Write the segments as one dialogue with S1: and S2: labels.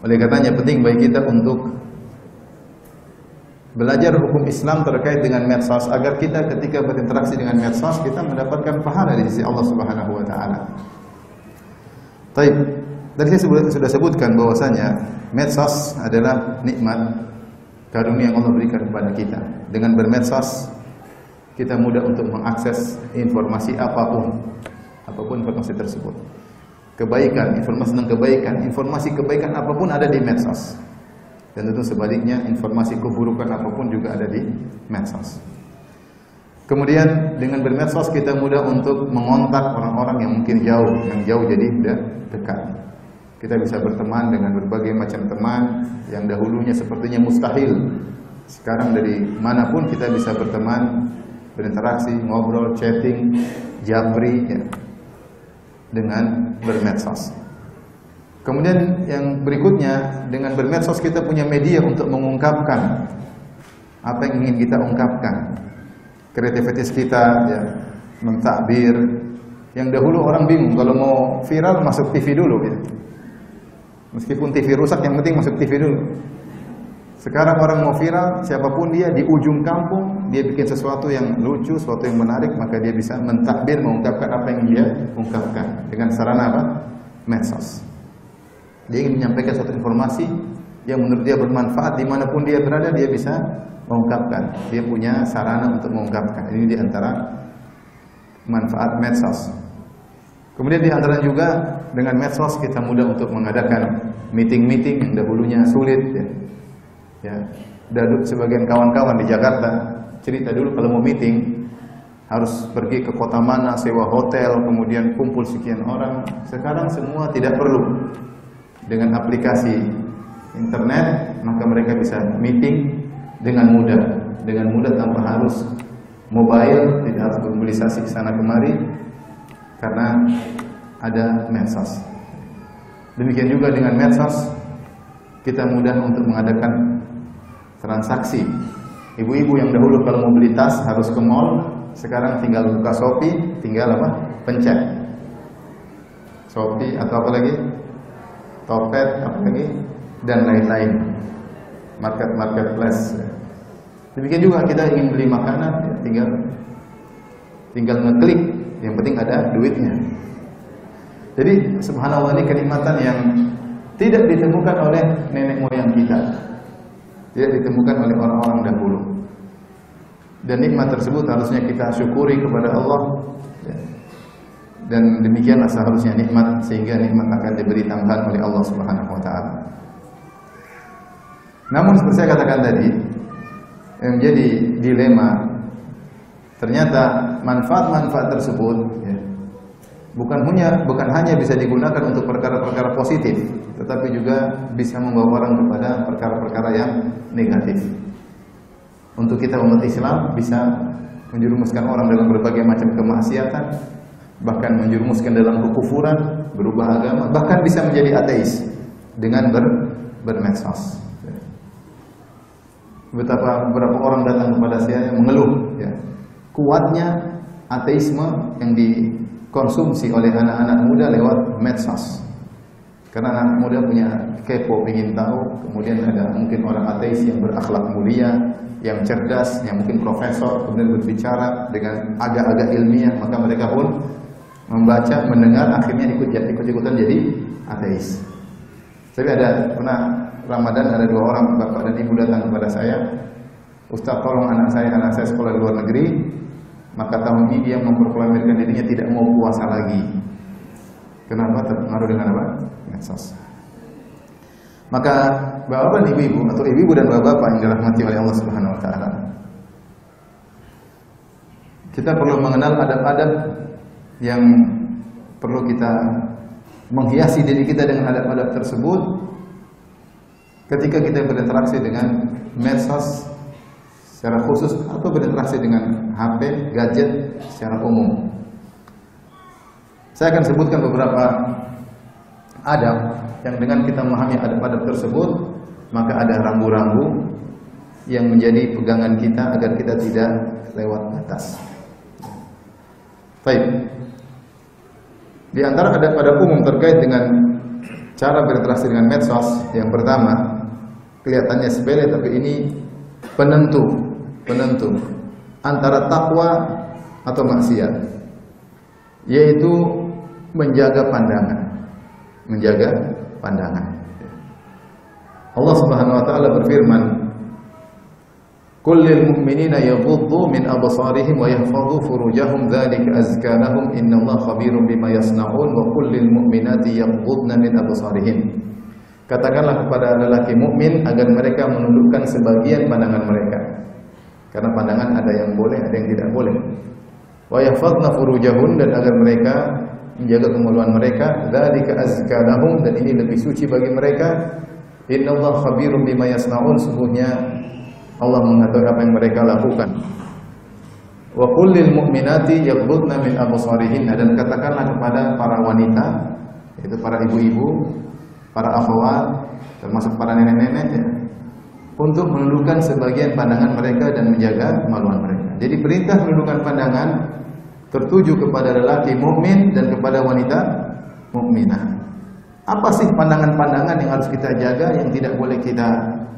S1: Oleh karenanya penting bagi kita untuk belajar hukum Islam terkait dengan medsos agar kita ketika berinteraksi dengan medsos kita mendapatkan pahala di sisi Allah Subhanahu wa taala. Baik, tadi saya sudah sebutkan bahwasanya medsos adalah nikmat karunia yang Allah berikan kepada kita. Dengan bermedsos kita mudah untuk mengakses informasi apapun informasi tersebut. Kebaikan, informasi tentang kebaikan, informasi kebaikan apapun ada di medsos. Dan tentu sebaliknya informasi keburukan apapun juga ada di medsos. Kemudian dengan bermedsos kita mudah untuk mengontak orang-orang yang mungkin jauh, yang jauh jadi sudah dekat. Kita bisa berteman dengan berbagai macam teman yang dahulunya sepertinya mustahil. Sekarang dari manapun kita bisa berteman, berinteraksi, ngobrol, chatting, japri ya, dengan bermedsos. Kemudian yang berikutnya, dengan bermedsos kita punya media untuk mengungkapkan apa yang ingin kita ungkapkan. Kreativitas kita ya, mentakbir. Yang dahulu orang bingung kalau mau viral masuk TV dulu ya. Meskipun TV rusak yang penting masuk TV dulu. Sekarang orang mau viral, siapapun dia di ujung kampung, dia bikin sesuatu yang lucu, sesuatu yang menarik, maka dia bisa mentakbir, mengungkapkan apa yang dia ungkapkan dengan sarana apa? Medsos. Dia ingin menyampaikan suatu informasi yang menurut dia bermanfaat dimanapun dia berada, dia bisa mengungkapkan. Dia punya sarana untuk mengungkapkan. Ini di antara manfaat medsos. Kemudian di antara juga dengan medsos kita mudah untuk mengadakan meeting-meeting yang dahulunya sulit ya. Ya, sebagian kawan-kawan di Jakarta cerita dulu kalau mau meeting harus pergi ke kota mana, sewa hotel, kemudian kumpul sekian orang. Sekarang semua tidak perlu. Dengan aplikasi internet, maka mereka bisa meeting dengan mudah tanpa harus mobile, tidak harus bermobilisasi ke sana kemari karena ada medsos. Demikian juga dengan medsos kita mudah untuk mengadakan transaksi. Ibu-ibu yang dahulu kalau mau beli tas harus ke mall, sekarang tinggal buka Shopee, tinggal apa? Pencet. Shopee atau apa lagi? Topet, apa lagi? Dan lain-lain. Marketplace. Demikian juga kita ingin beli makanan, ya, tinggal ngeklik, yang penting ada duitnya. Jadi subhanallah, ini kenikmatan yang tidak ditemukan oleh nenek moyang kita. Tidak ditemukan oleh orang-orang dahulu. Dan nikmat tersebut harusnya kita syukuri kepada Allah. Dan demikianlah seharusnya nikmat, sehingga nikmat akan diberi tambahan oleh Allah Subhanahu wa taala. Namun seperti saya katakan tadi, yang menjadi dilema, ternyata manfaat-manfaat tersebut ya, bukan hanya bisa digunakan untuk perkara-perkara positif, tetapi juga bisa membawa orang kepada perkara-perkara yang negatif. Untuk kita umat Islam bisa menjerumuskan orang dalam berbagai macam kemaksiatan, bahkan menjerumuskan dalam kekufuran, berubah agama, bahkan bisa menjadi ateis dengan bermedsos. Beberapa orang datang kepada saya mengeluh ya, kuatnya ateisme yang dikonsumsi oleh anak-anak muda lewat medsos. Karena anak muda punya kepo, ingin tahu. Kemudian ada mungkin orang ateis yang berakhlak mulia, yang cerdas, yang mungkin profesor, kemudian berbicara dengan agak-agak ilmiah, maka mereka pun membaca, mendengar, akhirnya ikut-ikutan jadi ateis. Jadi pernah Ramadan ada 2 orang bapak dan ibu datang kepada saya, Ustaz tolong anak saya sekolah di luar negeri, maka tahun ini dia memproklamirkan dirinya tidak mau puasa lagi. Kenapa? Terpengaruh dengan apa? Medsos. Maka bapak dan ibu atau ibu dan bapak yang dirahmati oleh Allah Subhanahu wa taala, kita perlu mengenal adab-adab yang perlu kita menghiasi diri kita dengan adab-adab tersebut ketika kita berinteraksi dengan medsos secara khusus atau berinteraksi dengan HP, gadget secara umum. Saya akan sebutkan beberapa adab yang dengan kita memahami adab-adab tersebut, maka ada rambu-rambu yang menjadi pegangan kita agar kita tidak lewat batas. Baik. Di antara adab-adab umum terkait dengan cara berinteraksi dengan medsos yang pertama kelihatannya sepele tapi ini penentu antara takwa atau maksiat, yaitu menjaga pandangan. Allah Subhanahu wa taala berfirman, "Qul lil mu'minina yaghuddu min absarihim wa yahfazu furujahum dzalika azka lahum innallaha khabirum bima yasnaun wa qul lil mu'minati yaghuddna min absarihin." Katakanlah kepada lelaki mukmin agar mereka menundukkan sebagian pandangan mereka. Karena pandangan ada yang boleh, ada yang tidak boleh. Wa yahfazna furujahun, dan agar mereka menjaga kemaluan mereka, dzalika azka lahum, dan ini lebih suci bagi mereka. Innallaha khabirum bima yasnaun, sungguhnya Allah mengetahui apa yang mereka lakukan. Wa qul lil mu'minati yaghuddna min absarihin, dan katakanlah kepada para wanita, yaitu para ibu-ibu, para akhwat, termasuk para nenek-nenek ya, untuk menundukkan sebagian pandangan mereka dan menjaga kemaluan mereka. Jadi perintah menundukkan pandangan tertuju kepada lelaki mukmin dan kepada wanita mukminah. Apa sih pandangan-pandangan yang harus kita jaga, yang tidak boleh kita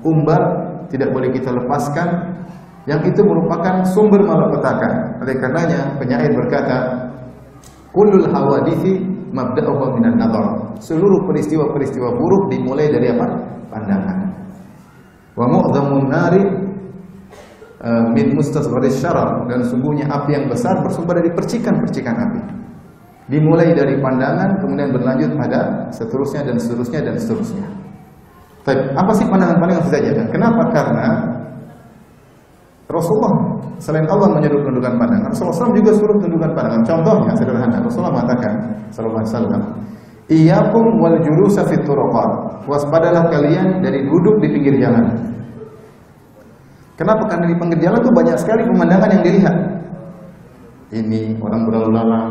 S1: umbar, tidak boleh kita lepaskan, yang itu merupakan sumber malapetaka. Oleh karenanya penyair berkata, "Kullul hawadithi mabda'uha minan nadhar." Seluruh peristiwa-peristiwa buruk dimulai dari apa? Pandangan. Wa mu'dhamun nari min mustasgharis syarar, dan sungguhnya api yang besar bersumber dari percikan-percikan api. Dimulai dari pandangan, kemudian berlanjut pada seterusnya dan seterusnya dan seterusnya. Tapi apa sih pandangan-pandangan yang kita jaga? Kenapa? Karena Rasulullah selain Allah menyuruh menundukkan pandangan, Rasulullah SAW juga suruh menundukkan pandangan. Contohnya sederhana, Rasulullah mengatakan sallallahu alaihi wasallam, "Iyyakum wal julusa fit turuqat." Waspadalah kalian dari duduk di pinggir jalan. Kenapa? Karena di pinggir jalan itu banyak sekali pemandangan yang dilihat. Ini orang berlalu lalang,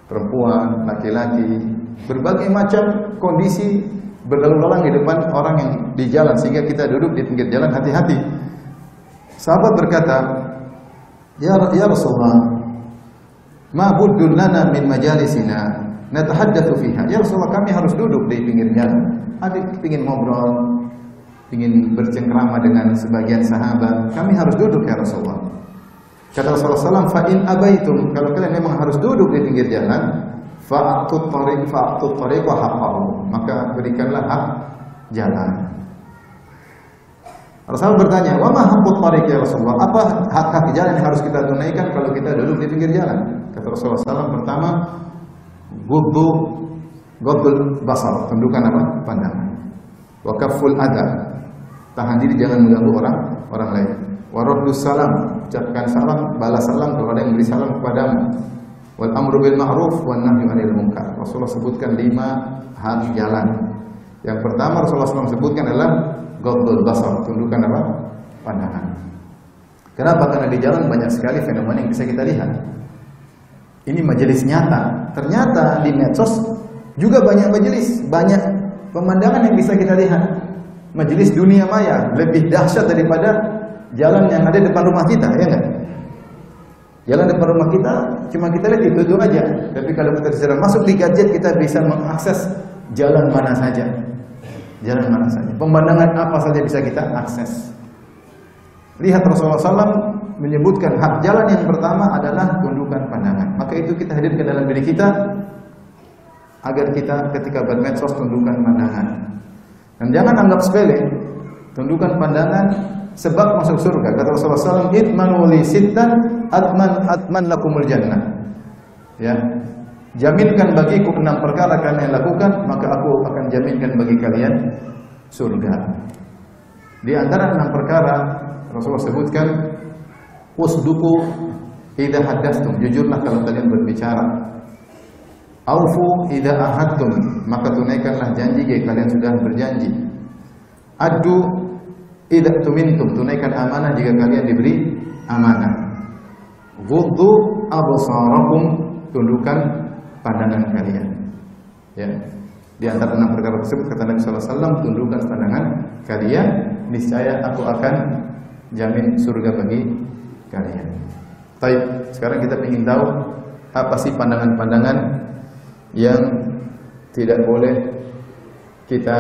S1: perempuan, laki-laki, berbagai macam kondisi berlalu lalang di depan orang yang di jalan, sehingga kita duduk di pinggir jalan hati-hati. Sahabat berkata, Ya Rasulullah, ma buddun lana min majalisina natahaddatsu fiha. Ya Rasulullah, kami harus duduk di pinggir jalan. Adik ingin ngobrol, ingin bercengkrama dengan sebagian sahabat, kami harus duduk ya Rasulullah. Kata Rasulullah SAW, fa in abaitum, kalau kalian memang harus duduk di pinggir jalan, fa'tut tariq wa haqqahu, maka berikanlah hak jalan. Rasulullah bertanya, wa ma haqqut tariq ya Rasulullah? Apa hak jalan yang harus kita tunaikan kalau kita duduk di pinggir jalan? Kata Rasulullah SAW, pertama, ghaddul basar, tundukkan apa? Pandangan. Wa kafful adha, tahan diri jangan mengganggu orang lain. Wa raddus salam, ucapkan salam, balas salam kalau ada yang beri salam kepadamu. Wal amru bil ma'ruf wan nahyu 'anil munkar. Rasulullah sebutkan 5 hak jalan. Yang pertama Rasulullah SAW sebutkan adalah ghaddul basar, tundukkan apa? Pandangan. Kenapa? Karena di jalan banyak sekali fenomena yang bisa kita lihat. Ini majelis nyata. Ternyata di medsos juga banyak majelis, banyak pemandangan yang bisa kita lihat. Majelis dunia maya lebih dahsyat daripada jalan yang ada depan rumah kita, ya enggak? Jalan depan rumah kita cuma kita lihat itu aja. Tapi kalau kita sudah masuk di gadget, kita bisa mengakses jalan mana saja. Jalan mana saja. Pemandangan apa saja bisa kita akses. Lihat Rasulullah SAW menyebutkan hak jalan yang pertama adalah tundukkan pandangan. Maka itu kita hadirkan dalam diri kita agar kita ketika bermedsos tundukkan pandangan. Dan jangan anggap sepele. Tundukkan pandangan sebab masuk surga. Kata Rasulullah SAW, "Itmanu li sittan atman lakumul jannah." Ya. Jaminkan bagiku 6 perkara kalian lakukan, maka aku akan jaminkan bagi kalian surga. Di antara 6 perkara Rasulullah sebutkan, "Wasduqu idza haddatstum." Jujurlah kalau kalian berbicara. "Aufu idza ahadtum." Maka tunaikanlah janji jika kalian sudah berjanji. "Addu idza tumintum." Tunaikan amanah jika kalian diberi amanah. "Ghuddu absarakum." Tundukkan pandangan kalian. Ya. Di antara 6 perkara tersebut kata Nabi sallallahu alaihi wasallam, tundukkan pandangan kalian, niscaya aku akan jamin surga bagi kalian. Baik, sekarang kita ingin tahu apa sih pandangan-pandangan yang tidak boleh kita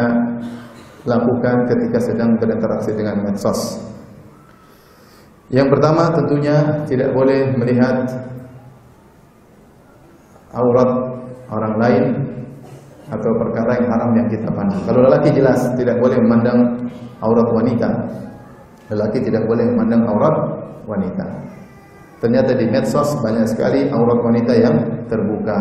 S1: lakukan ketika sedang berinteraksi dengan medsos. Yang pertama tentunya tidak boleh melihat aurat orang lain atau perkara yang haram yang kita pandang. Kalau lelaki jelas tidak boleh memandang aurat wanita. Lelaki tidak boleh memandang aurat wanita. Ternyata di medsos banyak sekali aurat wanita yang terbuka.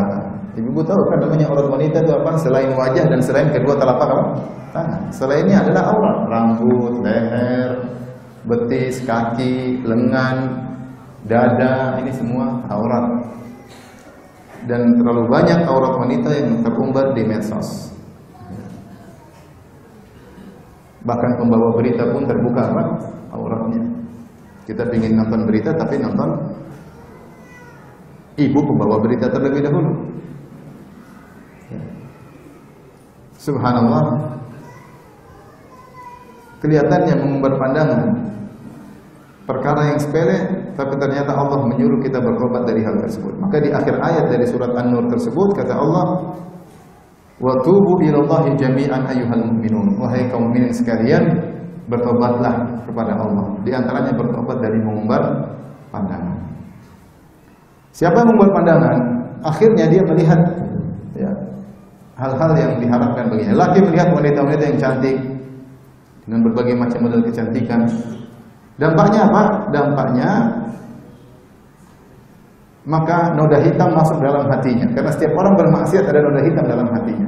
S1: Ibu tahu kan namanya aurat wanita itu apa? Selain wajah dan selain kedua telapak apa? Tangan. Selainnya adalah aurat, rambut, leher, betis, kaki, lengan, dada, ini semua aurat. Dan terlalu banyak aurat wanita yang terumbar di medsos. Bahkan pembawa berita pun terbuka apa? Auratnya. Kita ingin nonton berita tapi nonton ibu pembawa berita terlebih dahulu. Subhanallah. Kelihatannya mengumbar pandangan perkara yang sepele, tapi ternyata Allah menyuruh kita bertobat dari hal tersebut. Maka di akhir ayat dari surat An-Nur tersebut kata Allah, "Wa tubu ilallahi jami'an ayyuhal mu'minun." Wahai kaum mukminin sekalian, bertobatlah kepada Allah. Di antaranya bertobat dari mengumbar pandangan. Siapa yang mengumbar pandangan, akhirnya dia melihat ya, hal-hal yang diharapkan baginya. Laki melihat wanita-wanita yang cantik dengan berbagai macam model kecantikan. Dampaknya apa? Dampaknya maka noda hitam masuk dalam hatinya. Karena setiap orang bermaksiat ada noda hitam dalam hatinya.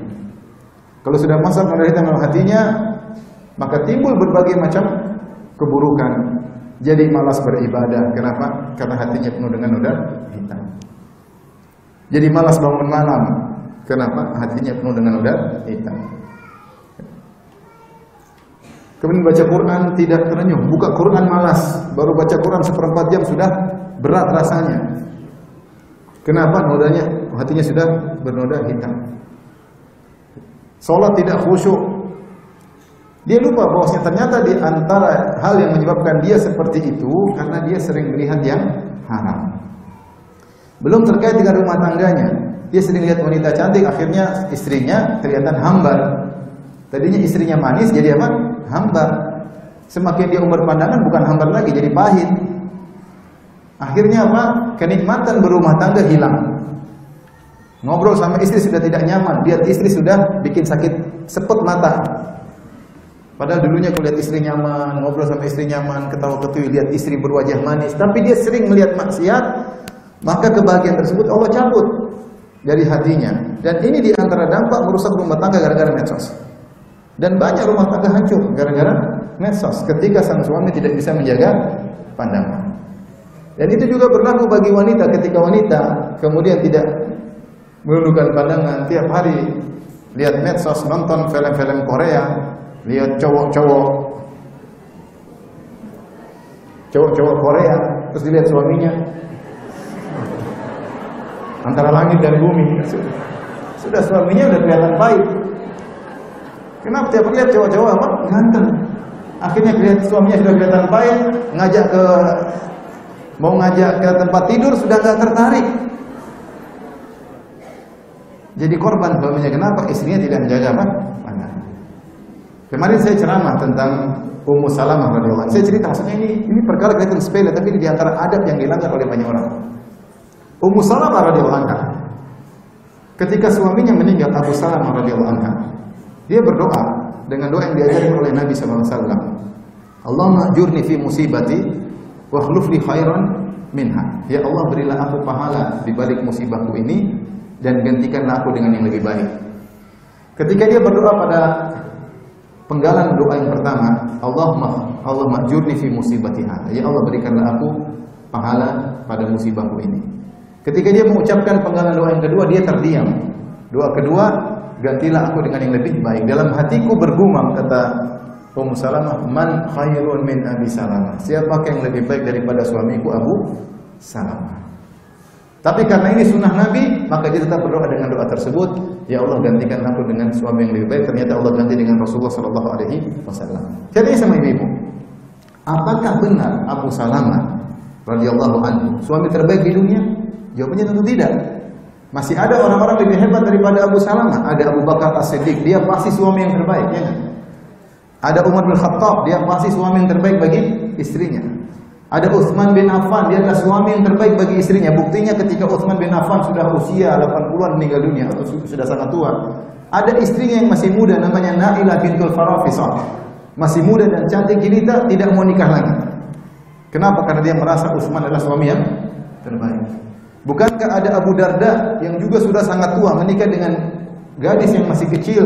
S1: Kalau sudah masuk noda hitam dalam hatinya, maka timbul berbagai macam keburukan. Jadi malas beribadah. Kenapa? Karena hatinya penuh dengan noda hitam. Jadi malas bangun malam. Kenapa? Hatinya penuh dengan noda hitam. Kemudian baca Quran tidak terenyuh, buka Quran malas, baru baca Quran seperempat jam sudah berat rasanya. Kenapa? Nodanya, hatinya sudah bernoda hitam. Salat tidak khusyuk. Dia lupa bahwasanya ternyata di antara hal yang menyebabkan dia seperti itu karena dia sering melihat yang haram. Belum terkait dengan rumah tangganya. Dia sering lihat wanita cantik, akhirnya istrinya kelihatan hambar. Tadinya istrinya manis, jadi apa? Hambar. Semakin dia umbar pandangan bukan hambar lagi, jadi pahit. Akhirnya apa? Kenikmatan berumah tangga hilang. Ngobrol sama istri sudah tidak nyaman, lihat istri sudah bikin sakit sepet mata. Padahal dulunya kalau lihat istri nyaman, ngobrol sama istri nyaman, ketawa-ketiwi, lihat istri berwajah manis, tapi dia sering melihat maksiat, maka kebahagiaan tersebut Allah cabut dari hatinya. Dan ini di antara dampak merusak rumah tangga gara-gara medsos. Dan banyak rumah tangga hancur gara-gara medsos ketika sang suami tidak bisa menjaga pandangan. Dan itu juga berlaku bagi wanita ketika wanita kemudian tidak menundukkan pandangan, tiap hari lihat medsos, nonton film-film Korea, lihat cowok-cowok Korea, terus dilihat suaminya antara langit dan bumi. Sudah suaminya udah kelihatan baik. Kenapa tiap lihat cowok-cowok apa? Ganteng. Akhirnya lihat suaminya sudah kelihatan baik, mau ngajak ke tempat tidur sudah nggak tertarik. Jadi korban suaminya. Kenapa? Istrinya tidak menjaga apa? Pandangan. Kemarin saya ceramah tentang Ummu Salamah radhiyallahu anha. Saya cerita maksudnya ini perkara kelihatan sepele, tapi di antara adab yang dilanggar oleh banyak orang. Ummu Salamah radhiyallahu anha, ketika suaminya meninggal, Abu Salamah radhiyallahu anha, dia berdoa dengan doa yang diajarkan oleh Nabi SAW. Allahumma ajurni fi musibati wa akhlif li khairan minha. Ya Allah, berilah aku pahala di balik musibahku ini dan gantikanlah aku dengan yang lebih baik. Ketika dia berdoa pada penggalan doa yang pertama, Allahumma ajurni fi musibati hadha. Ya Allah, berikanlah aku pahala pada musibahku ini. Ketika dia mengucapkan penggalan doa yang kedua, dia terdiam. Doa kedua, gantilah aku dengan yang lebih baik. Dalam hatiku bergumam, kata Ummu Salamah, man khairun min Abi Salamah. Siapakah yang lebih baik daripada suamiku Abu Salamah? Tapi karena ini sunnah Nabi, maka dia tetap berdoa dengan doa tersebut. Ya Allah, gantikan aku dengan suami yang lebih baik. Ternyata Allah ganti dengan Rasulullah SAW. Jadi sama ibu, apakah benar Abu Salamah radhiyallahu anhu suami terbaik di dunia? Jawabannya tentu tidak. Masih ada orang-orang lebih hebat daripada Abu Salamah. Ada Abu Bakar As-Siddiq, dia pasti suami yang terbaik, ya kan? Ada Umar bin Khattab, dia pasti suami yang terbaik bagi istrinya. Ada Utsman bin Affan, dia adalah suami yang terbaik bagi istrinya. Buktinya ketika Utsman bin Affan sudah usia 80-an meninggal dunia atau sudah sangat tua, ada istrinya yang masih muda namanya Nailah bintul Farafisah. Masih muda dan cantik jelita, tidak mau nikah lagi. Kenapa? Karena dia merasa Utsman adalah suami yang terbaik. Bukankah ada Abu Darda yang juga sudah sangat tua menikah dengan gadis yang masih kecil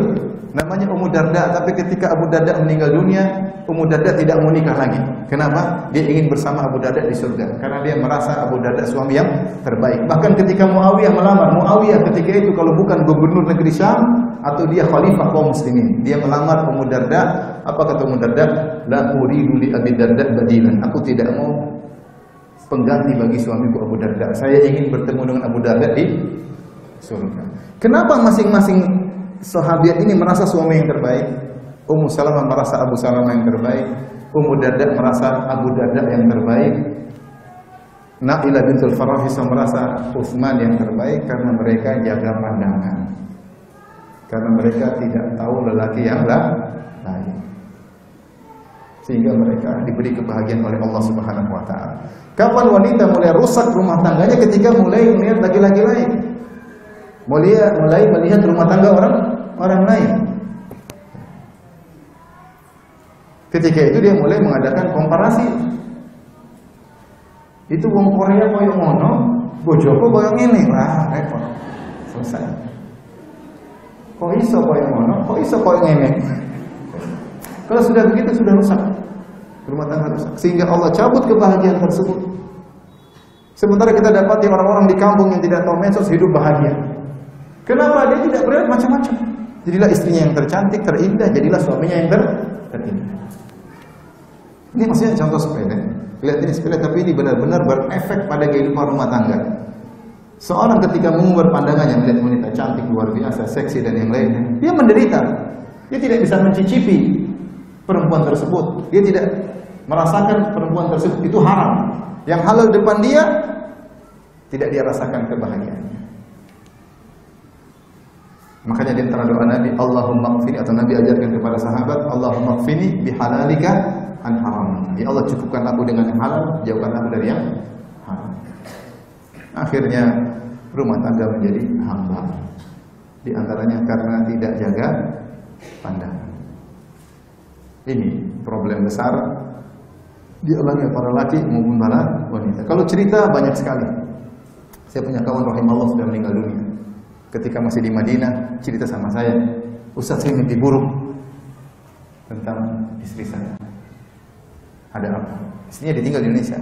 S1: namanya Ummu Darda, tapi ketika Abu Darda meninggal dunia, Ummu Darda tidak mau nikah lagi. Kenapa? Dia ingin bersama Abu Darda di surga karena dia merasa Abu Darda suami yang terbaik. Bahkan ketika Muawiyah melamar, Muawiyah ketika itu kalau bukan gubernur negeri Syam atau dia khalifah kaum muslimin, dia melamar Ummu Darda. Apa kata Ummu Darda? La uridu li Abi Darda badilan. Aku tidak mau pengganti bagi suamiku Abu Darda. Saya ingin bertemu dengan Abu Darda di surga. Kenapa masing-masing sahabat ini merasa suami yang terbaik? Ummu Salamah merasa Abu Salamah yang terbaik. Ummu Darda merasa Abu Darda yang terbaik. Nailah bintul Farafisah merasa Utsman yang terbaik karena mereka jaga pandangan. Karena mereka tidak tahu lelaki yang lain. Sehingga mereka diberi kebahagiaan oleh Allah Subhanahu wa taala. Kapan wanita mulai rusak rumah tangganya? Ketika mulai melihat laki-laki lain. Mulai melihat rumah tangga orang lain. Ketika itu dia mulai mengadakan komparasi. Itu wong Korea koyo ngono, bojoku koyo ngene. Wah, repot. Selesai. Kok iso koyo ngono? Kok iso koyo ngene? Kalau sudah begitu sudah rusak. Rumah tangga rusak. Sehingga Allah cabut kebahagiaan tersebut. Sementara kita dapati orang-orang di kampung yang tidak tahu medsos hidup bahagia. Kenapa? Dia tidak berlihat macam-macam. Jadilah istrinya yang tercantik, terindah, jadilah suaminya yang terindah. Ini maksudnya contoh sepele. Lihat ini sepele, tapi ini benar-benar berefek pada kehidupan rumah tangga. Seorang ketika mengumbar pandangannya melihat wanita cantik, luar biasa, seksi dan yang lainnya, dia menderita. Dia tidak bisa mencicipi perempuan tersebut. Dia tidak merasakan perempuan tersebut itu haram. Yang halal depan dia tidak dia rasakan kebahagiaannya. Makanya di antara doa Nabi, Allahumma qfini, atau Nabi ajarkan kepada sahabat, Allahumma qfini bihalalika an haram. Ya Allah, cukupkan aku dengan yang halal, jauhkan aku dari yang haram. Akhirnya rumah tangga menjadi hambar. Di antaranya karena tidak jaga pandangan. Ini problem besar dialami para laki maupun para wanita. Kalau cerita banyak sekali. Saya punya kawan rahimahullah sudah meninggal dunia. Ketika masih di Madinah, cerita sama saya, Ustaz, saya mimpi buruk tentang istri saya. Ada apa? Istrinya ditinggal di Indonesia.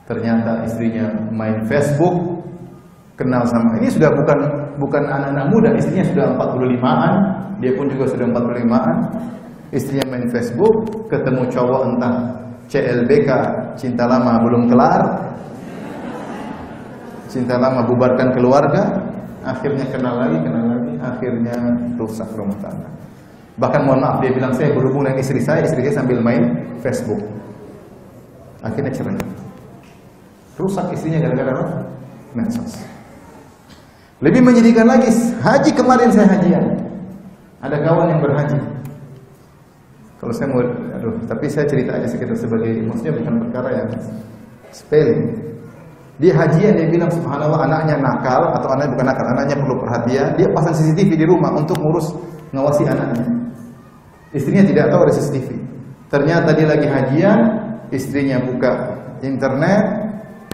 S1: Ternyata istrinya main Facebook, kenal sama, ini sudah bukan anak-anak muda, istrinya sudah 45-an, dia pun juga sudah 45-an. Istrinya main Facebook, ketemu cowok entah CLBK, cinta lama belum kelar, cinta lama bubarkan keluarga, akhirnya kenal lagi, akhirnya rusak rumah tangga. Bahkan mohon maaf, dia bilang saya berhubungan dengan istri saya sambil main Facebook. Akhirnya cerai. Rusak istrinya gara-gara apa? Medsos. Lebih menyedihkan lagi, haji kemarin saya hajian. Ada kawan yang berhaji. Kalau saya mau, tapi saya cerita aja sekitar sebagai, maksudnya bukan perkara yang sepele. Dia hajian, dia bilang subhanallah anaknya nakal, atau anaknya bukan nakal, anaknya perlu perhatian. Dia pasang CCTV di rumah untuk ngawasi anaknya. Istrinya tidak tahu ada CCTV. Ternyata dia lagi hajian, istrinya buka internet,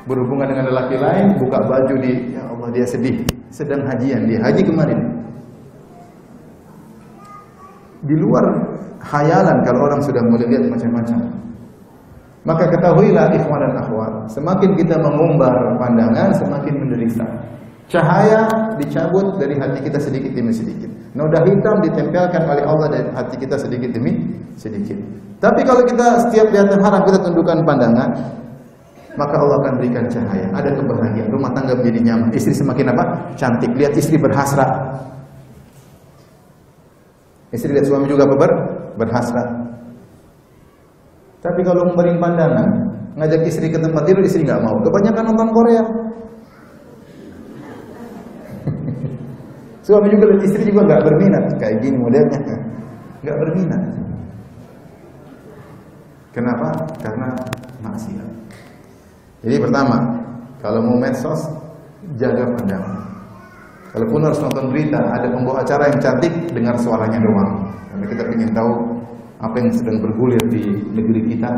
S1: berhubungan dengan lelaki lain, buka baju ya Allah, dia sedih. Sedang hajian, dia haji kemarin. Di luar khayalan kalau orang sudah mulai lihat macam-macam. Maka ketahuilah ikhwan dan akhwat, semakin kita mengumbar pandangan, semakin menderita. Cahaya dicabut dari hati kita sedikit demi sedikit. Noda hitam ditempelkan oleh Allah dari hati kita sedikit demi sedikit. Tapi kalau kita setiap lihat yang haram kita tundukkan pandangan, maka Allah akan berikan cahaya. Ada kebahagiaan, rumah tangga menjadi nyaman. Istri semakin apa? Cantik. Lihat istri berhasrat. Istri lihat suami juga berhasrat. Tapi kalau memberi pandangan, ngajak istri ke tempat tidur, istri nggak mau. Kebanyakan nonton Korea. Suami juga lihat istri juga nggak berminat kayak gini modelnya, nggak berminat. Kenapa? Karena maksiat. Jadi pertama, kalau mau medsos, jaga pandangan. Kalaupun harus nonton berita, ada pembawa acara yang cantik, dengar suaranya doang. Karena kita ingin tahu apa yang sedang bergulir di negeri kita.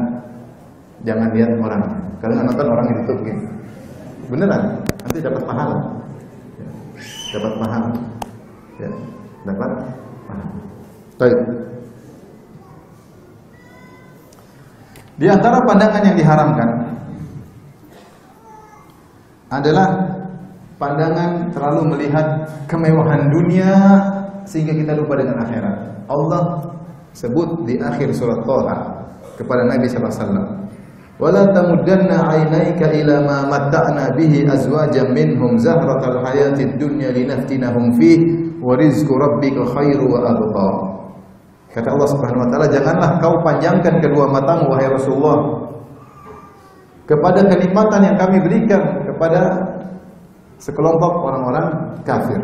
S1: Jangan lihat orang. Kalau nonton orang itu begini. Beneran, nanti dapat pahala. Dapat pahala. Ya, dapat pahala. Baik. Di antara pandangan yang diharamkan adalah pandangan terlalu melihat kemewahan dunia sehingga kita lupa dengan akhirat. Allah sebut di akhir surat Thaha kepada Nabi sallallahu alaihi wasallam, "Wala tamuddanna 'ainaika ila ma matta'na bihi azwajan minhum zahratal hayatid dunya linaftinahum fihi wa rizqu rabbika khairu wa abqa." Kata Allah Subhanahu wa taala, janganlah kau panjangkan kedua matamu wahai Rasulullah kepada kenikmatan yang kami berikan kepada sekelompok orang-orang kafir.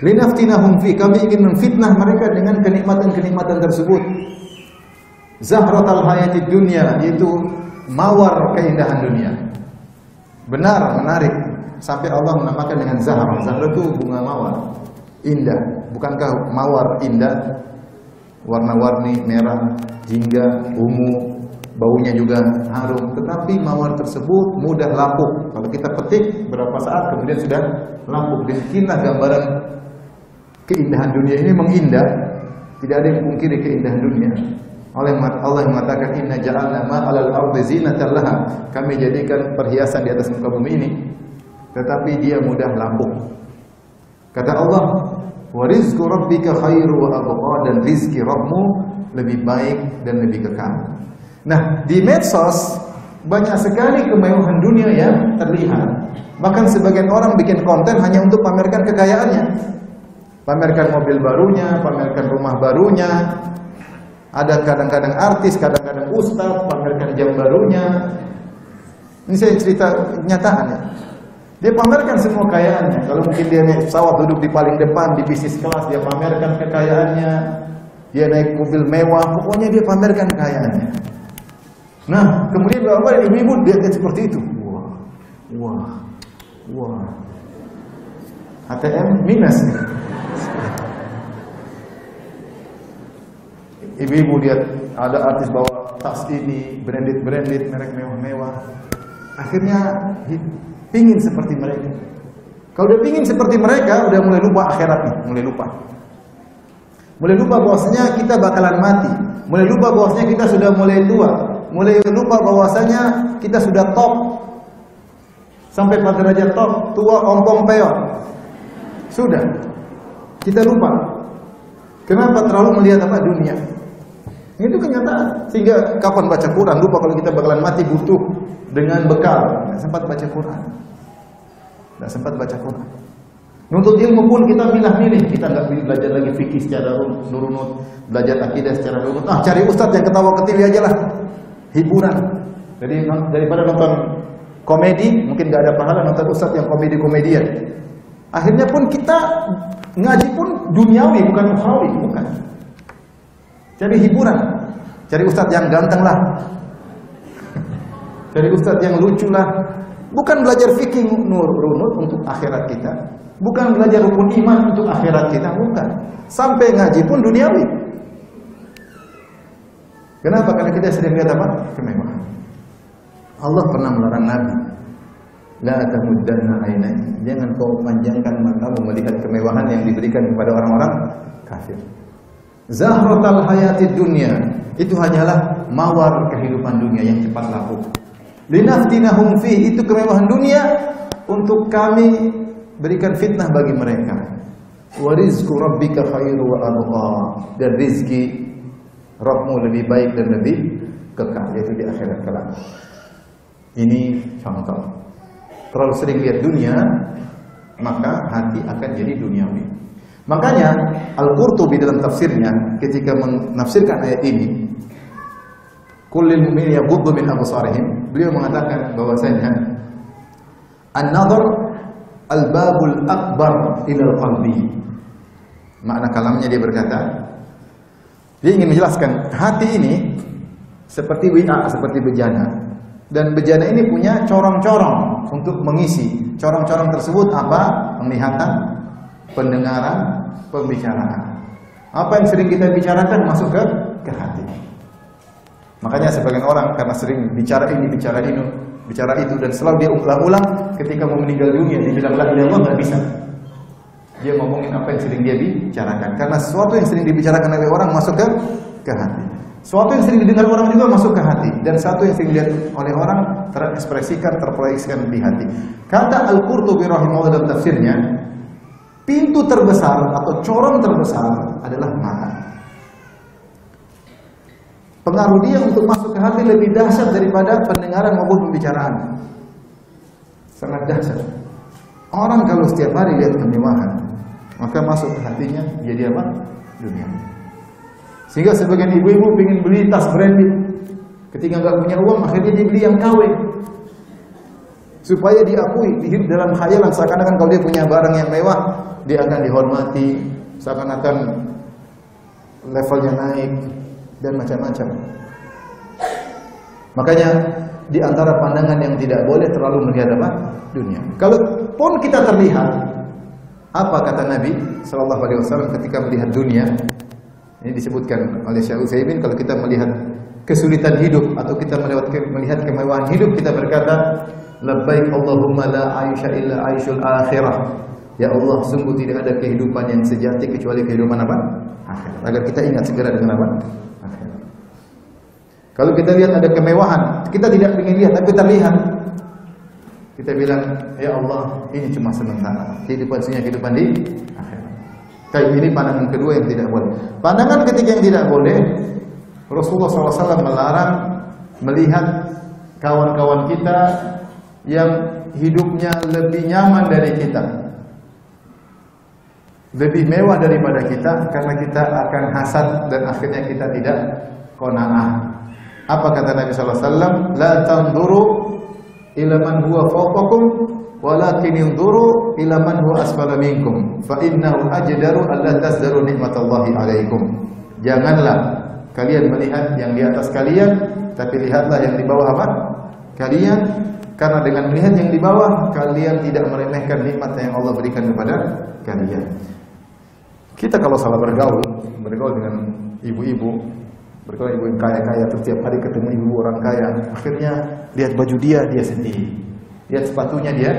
S1: Linaftinahum fi, kami ingin memfitnah mereka dengan kenikmatan-kenikmatan tersebut. Zahratal hayatid dunya, yaitu mawar keindahan dunia. Benar, menarik. Sampai Allah menamakan dengan zahar. Zahar itu bunga mawar, indah. Bukankah mawar indah? Warna-warni, merah, jingga, ungu, baunya juga harum. Tetapi mawar tersebut mudah lapuk. Kalau kita petik berapa saat kemudian sudah lapuk. Demikianlah gambaran keindahan dunia ini mengindah. Tidak ada yang mungkiri keindahan dunia. Allah yang mengatakan inna ja'alna ma'alal ardi zinatan laha. Kami jadikan perhiasan di atas muka bumi ini, tetapi dia mudah lapuk. Kata Allah, wa rizqu rabbika khairu wa abqa, dan rizki Rabbmu lebih baik dan lebih kekal. Nah, di medsos banyak sekali kemewahan dunia yang terlihat. Bahkan sebagian orang bikin konten hanya untuk pamerkan kekayaannya. Pamerkan mobil barunya, pamerkan rumah barunya. Ada kadang-kadang artis, kadang-kadang ustaz, pamerkan jam barunya. Ini saya cerita kenyataan ya. Dia pamerkan semua kekayaannya. Kalau mungkin dia naik pesawat duduk di paling depan di bisnis kelas, dia pamerkan kekayaannya. Dia naik mobil mewah, pokoknya dia pamerkan kekayaannya. Nah, kemudian bapak ibu-ibu dia lihat seperti itu. Wah. ATM minus. Ibu-ibu lihat ada artis bawa tas ini, branded, merek mewah-mewah. Akhirnya pingin seperti mereka. Kalau udah pingin seperti mereka, udah mulai lupa akhiratnya, mulai lupa bahwasanya kita bakalan mati, mulai lupa bahwasanya kita sudah mulai tua, mulai lupa bahwasanya kita sudah top, sampai pada derajat top, tua ompong peot. Sudah, kita lupa. Kenapa? Terlalu melihat apa dunia. Itu kenyataan. Sehingga kapan baca Quran, lupa kalau kita bakalan mati butuh dengan bekal. Nggak sempat baca Quran. Nuntut ilmu pun kita milah-milih. Kita nggak belajar lagi fikih secara runut, belajar akidah secara runut. Cari ustadz yang ketawa-ketiwi aja lah. Hiburan. Jadi daripada nonton komedi, mungkin nggak ada pahala nonton ustadz yang komedi-komedian. Akhirnya pun kita ngaji pun duniawi, bukan ukhrawi, bukan. Cari hiburan, cari ustadz yang ganteng lah, cari ustadz yang lucu lah. Bukan belajar fikih runut untuk akhirat kita, bukan belajar rukun iman untuk akhirat kita, bukan. Sampai ngaji pun duniawi. Kenapa? Karena kita sedang lihat apa? Kemewahan. Allah pernah melarang Nabi, la tamuddanna ainaik, jangan kau panjangkan matamu melihat kemewahan yang diberikan kepada orang-orang kafir. Zahratal hayatid dunya, itu hanyalah mawar kehidupan dunia yang cepat lapuk. Linaftinahum fi, itu kemewahan dunia untuk kami berikan fitnah bagi mereka. Wa rizqu rabbika khairu wa abqa, dan rizki Rabbmu lebih baik dan lebih kekal, yaitu di akhirat kelak. Ini contoh. Terlalu sering lihat dunia, maka hati akan jadi duniawi. Makanya Al-Qurtubi dalam tafsirnya ketika menafsirkan ayat ini, kullil mu'minina yaghuddu min absarihim, beliau mengatakan bahwasanya an-nadhar al-babul akbar ilal qalbi. Makna kalamnya dia berkata, dia ingin menjelaskan hati ini seperti wi'a, seperti bejana. Dan bejana ini punya corong-corong untuk mengisi. Corong-corong tersebut apa? Penglihatan, pendengaran, pembicaraan. Apa yang sering kita bicarakan masuk ke hati. Makanya sebagian orang karena sering bicara ini, bicara itu dan selalu dia ulang-ulang ketika mau meninggal dunia dia bilang la ilaha illallah, nggak bisa. Dia ngomongin apa yang sering dia bicarakan karena sesuatu yang sering dibicarakan oleh orang masuk ke hati. Sesuatu yang sering didengar orang juga masuk ke hati dan satu yang sering dilihat oleh orang terekspresikan, terproyeksikan di hati. Kata Al-Qurtubi rahimahullah dalam tafsirnya, pintu terbesar atau corong terbesar adalah mata. Pengaruh dia untuk masuk ke hati lebih dahsyat daripada pendengaran maupun pembicaraan. Sangat dahsyat. Orang kalau setiap hari lihat kemewahan, maka masuk ke hatinya jadi apa? Dunia. Sehingga sebagian ibu-ibu ingin beli tas branded. Ketika nggak punya uang, akhirnya dia beli yang KW. Supaya diakui, hidup dalam khayalan seakan-akan kalau dia punya barang yang mewah, dia akan dihormati, seakan-akan levelnya naik dan macam-macam. Makanya di antara pandangan yang tidak boleh terlalu melihat apa? Dunia. Kalaupun kita terlihat, apa kata Nabi sallallahu alaihi wasallam ketika melihat dunia? Ini disebutkan oleh Syekh Utsaimin, kalau kita melihat kesulitan hidup atau kita melihat kemewahan hidup, kita berkata, labbaik Allahumma la aisha illa aishul akhirah. Ya Allah, sungguh tidak ada kehidupan yang sejati kecuali kehidupan apa? Akhirat. Agar kita ingat segera dengan apa? Akhirat. Kalau kita lihat ada kemewahan, kita tidak ingin lihat tapi terlihat. Kita bilang, ya Allah, ini cuma sementara. Kehidupan sini kehidupan di akhirat. Kayak ini pandangan kedua yang tidak boleh. Pandangan ketiga yang tidak boleh, Rasulullah SAW melarang melihat kawan-kawan kita yang hidupnya lebih nyaman dari kita, lebih mewah daripada kita, karena kita akan hasad dan akhirnya kita tidak qanaah. Apa kata Nabi SAW? La tanzuru ila man huwa fawqakum walakin yanzuru ila man huwa asfala minkum fa innahu ajdaru alla tazdaru nikmatallahi alaikum. Janganlah kalian melihat yang di atas kalian, tapi lihatlah yang di bawah apa? Kalian, karena dengan melihat yang di bawah kalian tidak meremehkan nikmat yang Allah berikan kepada kalian. Kita kalau salah bergaul dengan ibu-ibu, bergaul ibu yang kaya-kaya, setiap hari ketemu ibu orang kaya, akhirnya lihat baju dia sedih, lihat sepatunya dia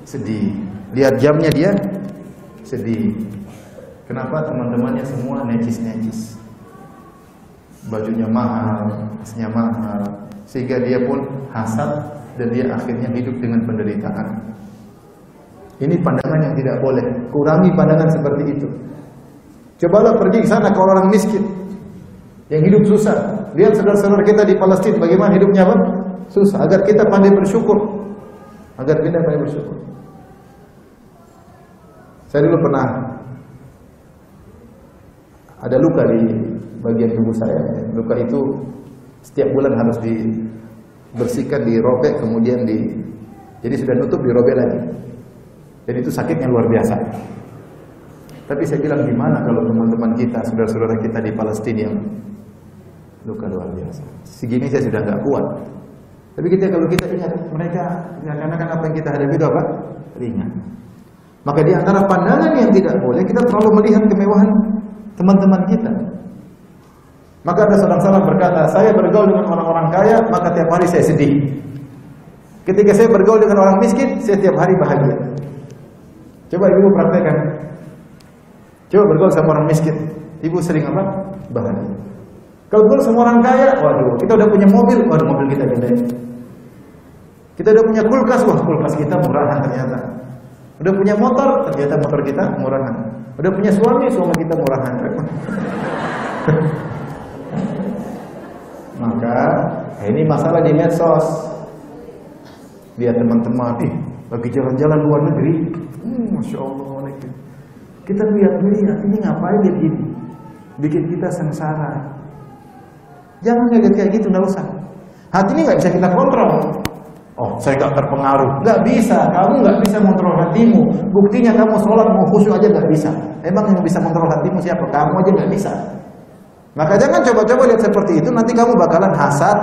S1: sedih, lihat jamnya dia sedih. Kenapa? Teman-temannya semua necis-necis, bajunya mahal, tasnya mahal, sehingga dia pun hasad dan dia akhirnya hidup dengan penderitaan. Ini pandangan yang tidak boleh. Kurangi pandangan seperti itu. Cobalah pergi ke sana ke orang miskin yang hidup susah. Lihat saudara-saudara kita di Palestina bagaimana hidupnya apa? Susah. Agar kita pandai bersyukur. Saya dulu pernah ada luka di bagian tubuh saya. Luka itu setiap bulan harus dibersihkan, dirobek, kemudian jadi sudah nutup, dirobek lagi. Jadi itu sakitnya luar biasa. Tapi saya bilang, gimana kalau teman-teman kita, saudara-saudara kita di Palestina yang luka luar biasa. Segini saya sudah nggak kuat. Tapi kalau kita ingat mereka, karena apa yang kita hadapi itu apa? Ringan. Maka di antara pandangan yang tidak boleh, kita terlalu melihat kemewahan teman-teman kita. Maka ada seorang salaf berkata, saya bergaul dengan orang-orang kaya, maka tiap hari saya sedih. Ketika saya bergaul dengan orang miskin, saya tiap hari bahagia. Coba ibu praktekkan. Coba bergaul sama orang miskin, ibu sering apa? Bahagia. Kalau bergaul sama orang kaya, waduh, kita udah punya mobil, waduh, mobil kita gede. Kita udah punya kulkas, wah, kulkas kita murahan ternyata. Udah punya motor, ternyata motor kita murahan. Udah punya suami kita murahan. Maka ini masalah di medsos. Lihat teman-teman, lagi jalan-jalan luar negeri, masya Allah, kita lihat ini ngapain dia begini, bikin kita sengsara. Jangan lihat kayak gitu, nggak usah. Hati ini nggak bisa kita kontrol. Oh, saya gak terpengaruh. Gak bisa, kamu gak bisa kontrol hatimu. Buktinya kamu sholat mau khusyuk aja gak bisa. Emang yang bisa kontrol hatimu siapa? Kamu aja gak bisa. Maka jangan coba-coba lihat seperti itu, nanti kamu bakalan hasad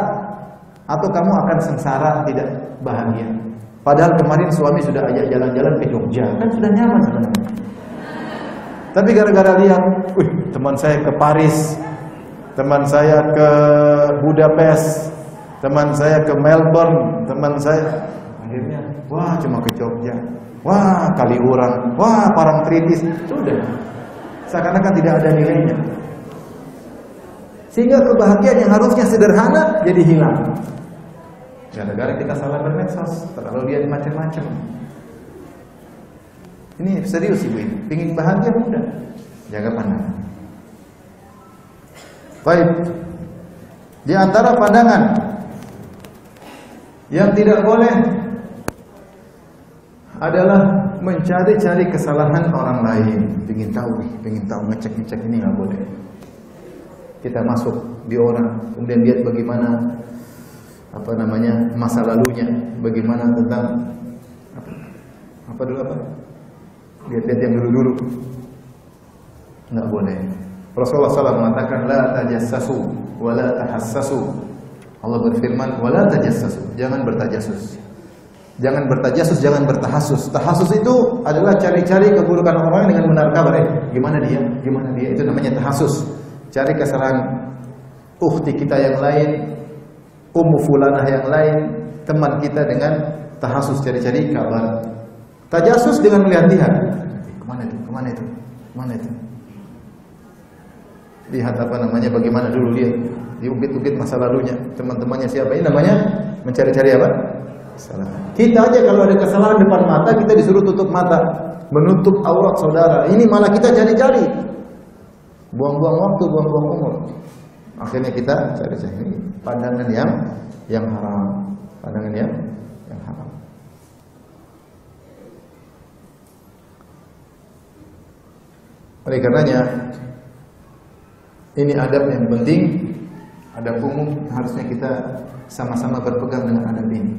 S1: atau kamu akan sengsara, tidak bahagia. Padahal kemarin suami sudah ajak jalan-jalan ke Jogja, kan sudah nyaman sebenarnya. Tapi gara-gara lihat, teman saya ke Paris, teman saya ke Budapest, teman saya ke Melbourne, teman saya akhirnya, wah cuma ke Jogja, wah Kaliurang, wah Parangtritis, sudah. Seakan-akan tidak ada nilainya. Sehingga kebahagiaan yang harusnya sederhana jadi hilang. Gara-gara kita salah bermedsos, terlalu lihat macam-macam. Ini serius ibu ini. Pingin bahagia mudah, jaga pandangan. Baik. Di antara pandangan yang tidak boleh adalah mencari-cari kesalahan orang lain. Pingin tahu, ngecek ini nggak boleh. Kita masuk di orang, kemudian lihat bagaimana masa lalunya, bagaimana tentang lihat yang dulu-dulu. Nggak boleh. Rasulullah SAW mengatakan la tajassasu wa la tahassasu. Allah berfirman wa la tajassasu, jangan bertajasus. Jangan bertajasus, jangan bertahassus. Tahassus itu adalah cari-cari keburukan orang dengan menaruh kabar, gimana dia? Itu namanya tahassus. Cari kesalahan ukhti kita yang lain, ummu fulanah yang lain, teman kita dengan tahassus, cari-cari kabar. Tajasus dengan melihat-lihat. Kemana itu? Lihat bagaimana dulu dia, diungkit-ungkit masa lalunya, teman-temannya siapa. Ini namanya mencari-cari apa? Kesalahan. Kita aja kalau ada kesalahan depan mata, kita disuruh tutup mata, menutup aurat saudara. Ini malah kita cari-cari. Buang-buang waktu, buang-buang umur. Akhirnya kita cari-cari pandangan yang haram. Pandangan yang haram. Oleh karenanya, ini adab yang penting, adab umum, harusnya kita sama-sama berpegang dengan adab ini.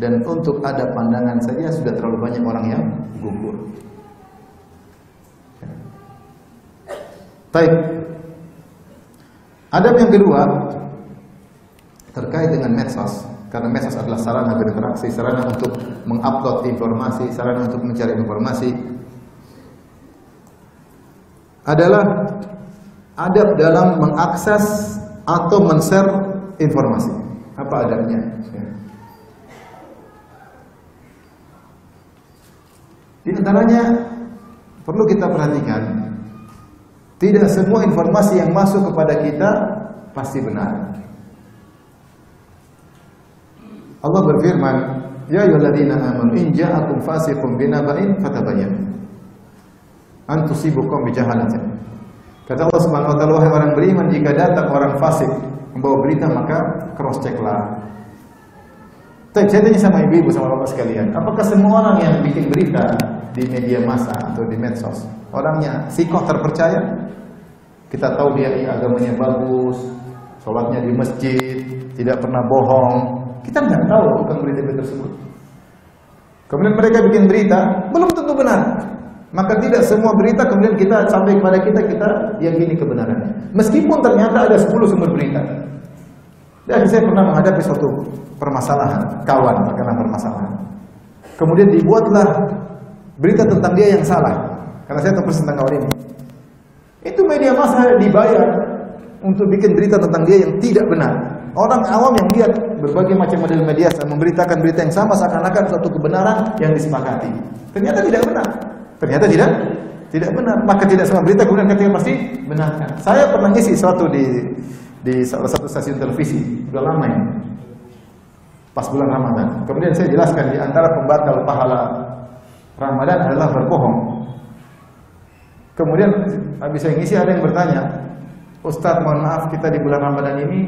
S1: Dan untuk adab pandangan saja sudah terlalu banyak orang yang gugur. Baik. Adab yang kedua terkait dengan medsos, karena medsos adalah sarana berinteraksi, sarana untuk mengupload informasi, sarana untuk mencari informasi, adalah adab dalam mengakses atau men-share informasi. Apa adabnya? Di antaranya perlu kita perhatikan, tidak semua informasi yang masuk kepada kita pasti benar. Allah berfirman, ya ayyuhalladzina amanu in ja'akum fasiqun binaba'in fatabayyanu an tusibu qauman bijahalatin. Kata Allah Subhanahu wa taala, wahai orang beriman, jika datang orang fasik membawa berita maka cross checklah. Saya tanya sama ibu-ibu sama bapak sekalian, apakah semua orang yang bikin berita di media massa atau di medsos orangnya sikoh terpercaya? Kita tahu dia agamanya bagus, sholatnya di masjid, tidak pernah bohong. Kita nggak tahu bukan berita-berita tersebut. Kemudian mereka bikin berita, belum tentu benar. Maka tidak semua berita kemudian kita sampai kepada kita yakini kebenarannya. Meskipun ternyata ada 10 sumber berita. Dan saya pernah menghadapi suatu permasalahan, kawan terkena permasalahan. Kemudian dibuatlah berita tentang dia yang salah. Karena saya tahu persis tentang kawan ini. Itu media massa dibayar untuk bikin berita tentang dia yang tidak benar. Orang awam yang lihat berbagai macam model media memberitakan berita yang sama seakan-akan suatu kebenaran yang disepakati. Ternyata tidak benar. Ternyata tidak benar. Maka tidak semua berita kemudian ketika pasti benarkan. Saya pernah ngisi suatu di salah satu stasiun televisi, udah lama ya, pas bulan Ramadan. Kemudian saya jelaskan di antara pembatal pahala Ramadan adalah berbohong. Kemudian habis saya ngisi ada yang bertanya, Ustaz mohon maaf kita di bulan Ramadan ini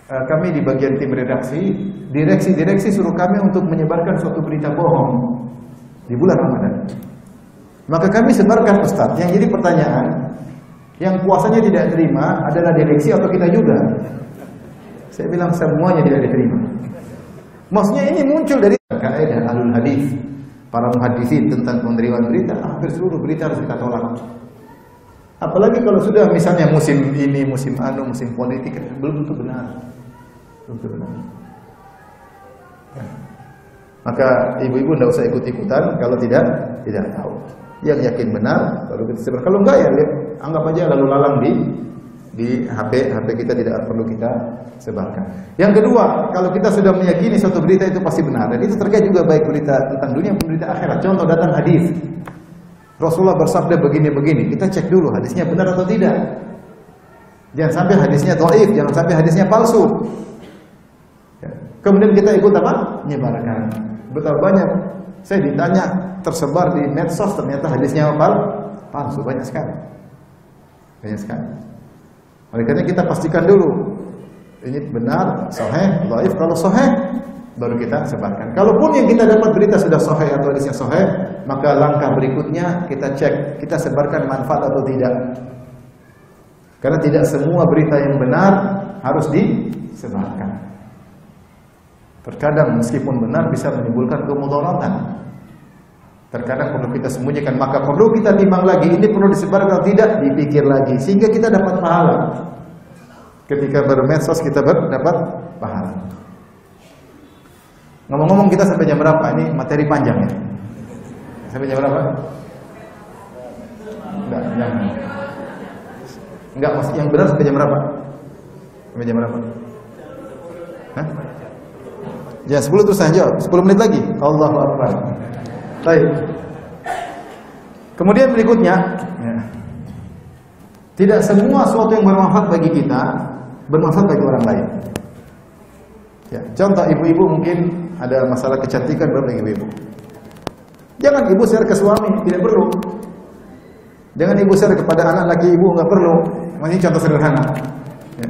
S1: kami di bagian tim redaksi, direksi suruh kami untuk menyebarkan suatu berita bohong di bulan Ramadan. Maka kami sebarkan Ustaz. Yang jadi pertanyaan, yang puasanya tidak terima adalah direksi atau kita juga? Saya bilang semuanya tidak diterima. Maksudnya ini muncul dari kaidah alul hadis, para muhaddisin tentang penerimaan berita, hampir seluruh berita harus kita tolak. Apalagi kalau sudah misalnya musim ini, musim musim politik, belum tentu benar. Belum tentu benar. Ya. Maka ibu-ibu tidak usah ikut-ikutan kalau tidak tahu. Yang yakin benar baru kita sebar. Kalau enggak ya anggap aja lalu lalang di HP kita, tidak perlu kita sebarkan. Yang kedua, kalau kita sudah meyakini suatu berita itu pasti benar, dan itu terkait juga baik berita tentang dunia maupun berita akhirat. Contoh, datang hadis Rasulullah bersabda begini-begini, kita cek dulu hadisnya benar atau tidak. Jangan sampai hadisnya dhaif, jangan sampai hadisnya palsu. Ya. Kemudian kita ikut apa? Menyebarkan. Betapa banyak saya ditanya tersebar di medsos, ternyata hadisnya palsu, banyak sekali. Banyak sekali. Oleh karena kita pastikan dulu ini benar, sahih, dhaif. Kalau sahih baru kita sebarkan. Kalaupun yang kita dapat berita sudah sahih atau hadisnya sahih, maka langkah berikutnya kita cek, kita sebarkan manfaat atau tidak. Karena tidak semua berita yang benar harus disebarkan. Terkadang meskipun benar bisa menimbulkan kemudaratan. Terkadang perlu kita sembunyikan, maka perlu kita timbang lagi, ini perlu disebarkan atau tidak, dipikir lagi, sehingga kita dapat pahala. Ketika bermedsos kita dapat pahala. Ngomong-ngomong, kita sampai jam berapa? Ini materi panjang ya. Sampai jam berapa? Enggak, Mas, yang benar sampai jam berapa? Sampai jam berapa? Hah? Ya 10 terus saya jawab, 10 menit lagi. Allahu Akbar. Baik. Kemudian berikutnya, ya. Tidak semua sesuatu yang bermanfaat bagi kita bermanfaat bagi orang lain. Ya, contoh, ibu-ibu mungkin ada masalah kecantikan berapa ibu-ibu. Jangan ibu share ke suami, tidak perlu. Jangan ibu share kepada anak laki ibu, nggak perlu. Ini contoh sederhana. Ya.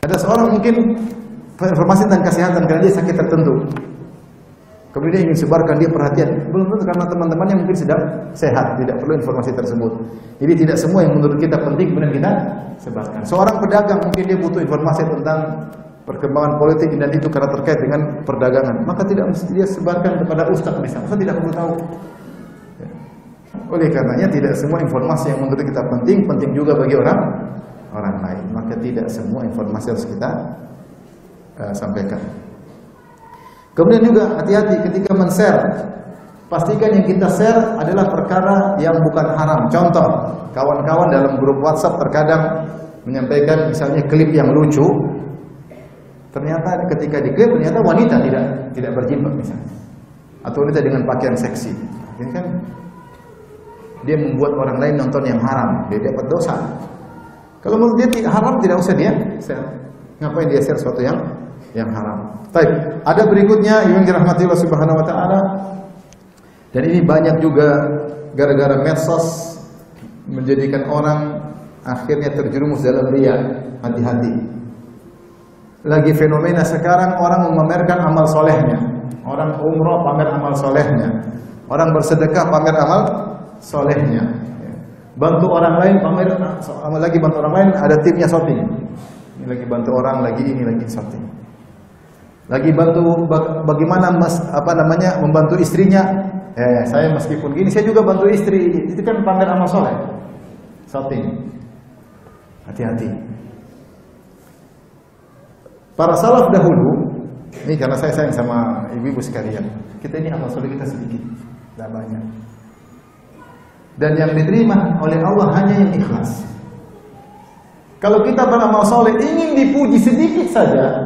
S1: Ada seorang mungkin informasi tentang kesehatan karena dia sakit tertentu. Kemudian dia ingin sebarkan, dia perhatian. Belum tentu karena teman-temannya mungkin sedang sehat, tidak perlu informasi tersebut. Jadi tidak semua yang menurut kita penting kemudian kita sebarkan. Seorang pedagang mungkin dia butuh informasi tentang perkembangan politik dan itu karena terkait dengan perdagangan. Maka tidak mesti dia sebarkan kepada ustaz misalnya. Ustaz tidak perlu tahu. Oleh karenanya tidak semua informasi yang menurut kita penting juga bagi orang lain. Maka tidak semua informasi harus kita sampaikan. Kemudian juga hati-hati ketika men-share. Pastikan yang kita share adalah perkara yang bukan haram. Contoh, kawan-kawan dalam grup WhatsApp terkadang menyampaikan misalnya klip yang lucu. Ternyata ketika diklip ternyata wanita tidak berjilbab misalnya. Atau wanita dengan pakaian seksi. Ini kan dia membuat orang lain nonton yang haram, dia dapat dosa. Kalau menurut dia haram tidak usah dia share. Ngapain dia share sesuatu yang haram? Baik, ada berikutnya yang dirahmati Allah Subhanahu wa taala. Dan ini banyak juga gara-gara medsos menjadikan orang akhirnya terjerumus dalam riya. Hati-hati. Lagi fenomena sekarang orang memamerkan amal solehnya. Orang umroh pamer amal solehnya. Orang bersedekah pamer amal solehnya. Bantu orang lain pamer, lagi bantu orang lain ada tipnya shooting. Ini lagi bantu orang, lagi ini lagi shooting. Lagi bantu bagaimana membantu istrinya. Saya meskipun gini saya juga bantu istri. Itu kan pamer amal soleh. Shooting. Hati-hati. Para salaf dahulu, ini karena saya sayang sama ibu-ibu sekalian. Kita ini amal soleh kita sedikit, tidak banyak. Dan yang diterima oleh Allah hanya yang ikhlas. Kalau kita beramal soleh ingin dipuji sedikit saja,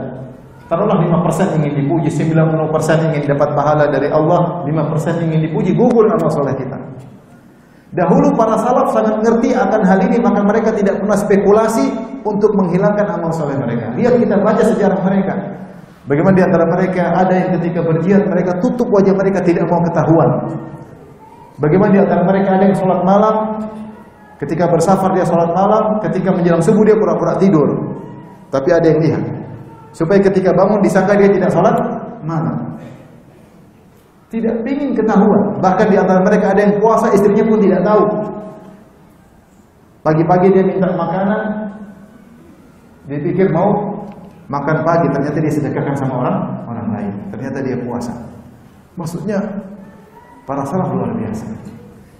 S1: taruhlah 5% ingin dipuji, 90% ingin dapat pahala dari Allah, 5% ingin dipuji, gugur amal soleh kita. Dahulu para salaf sangat ngerti akan hal ini, maka mereka tidak pernah spekulasi untuk menghilangkan amal soleh mereka. Lihat kita baca sejarah mereka. Bagaimana di antara mereka ada yang ketika berjihad mereka tutup wajah mereka, tidak mau ketahuan. Bagaimana di antara mereka ada yang sholat malam, ketika bersafar dia sholat malam, ketika menjelang subuh dia pura-pura tidur. Tapi ada yang lihat. Supaya ketika bangun disangka dia tidak sholat malam. Tidak ingin ketahuan. Bahkan di antara mereka ada yang puasa, istrinya pun tidak tahu. Pagi-pagi dia minta makanan, dia pikir mau makan pagi, ternyata dia sedekahkan sama orang orang lain. Ternyata dia puasa. Maksudnya para salaf luar biasa.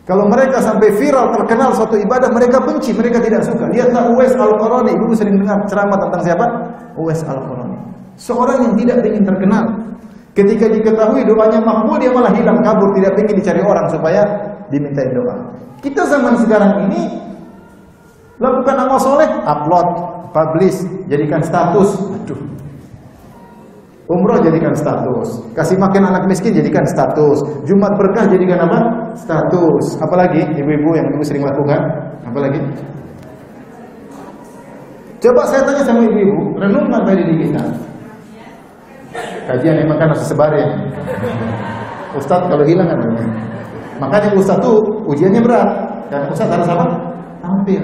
S1: Kalau mereka sampai viral terkenal suatu ibadah, mereka benci, mereka tidak suka. Lihatlah Uwais Al-Qarani. Ibu sering dengar ceramah tentang siapa? Uwais Al-Qarani. Seorang yang tidak ingin terkenal. Ketika diketahui doanya makbul, dia malah hilang kabur, tidak ingin dicari orang supaya dimintain doa. Kita zaman sekarang ini lakukan amal soleh, upload, publish, jadikan status. Aduh. Umroh jadikan status, kasih makan anak miskin jadikan status, Jumat berkah jadikan apa? Status. Apalagi ibu-ibu yang ibu sering lakukan? Apalagi? Coba saya tanya sama ibu-ibu, renungkan tadi di kita. Kajian emang kan harus sebarin. Ustadz kalau hilang kan? Makanya Ustadz tuh ujiannya berat. Dan Ustadz harus apa? Tampil.